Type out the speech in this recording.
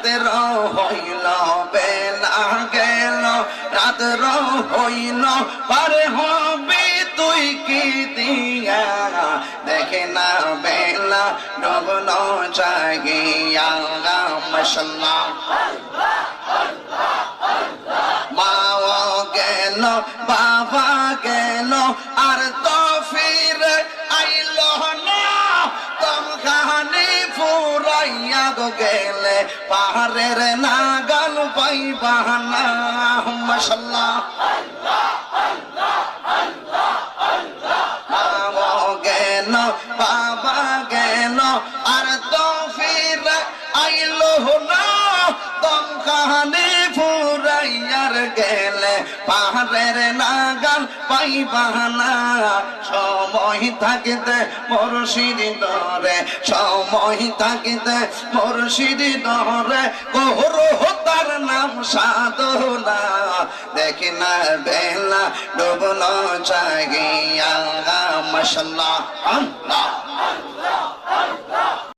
রাতের হইল বেলা গেল রাতের হইল পারে হবে তুই কি দিয়া দেখে না বেলা ডুবল জাগিয়া মাশাআল্লাহ মাও গেল বাবা গেল আর তো ফির আইল না তমখানি ফুরাইয়া গো গেলে পাহাড়ের নাগাল পাইবা না মাশাআল্লাহ মাও গেল বাবা গেল আর তো ফির আইল না তমখানি ফুরাইয়ার গেলে পাহাড়ের নাগাল পাইবা না সময় থাকিতে মুর্শিদ ধরে সময় থাকিতে মুর্শিদ ধরে কোহরো তার নাম সাধনা দেখি না বেলা ডুবল জাগিয়া মাশাআল্লাহ আল্লাহ আল্লাহ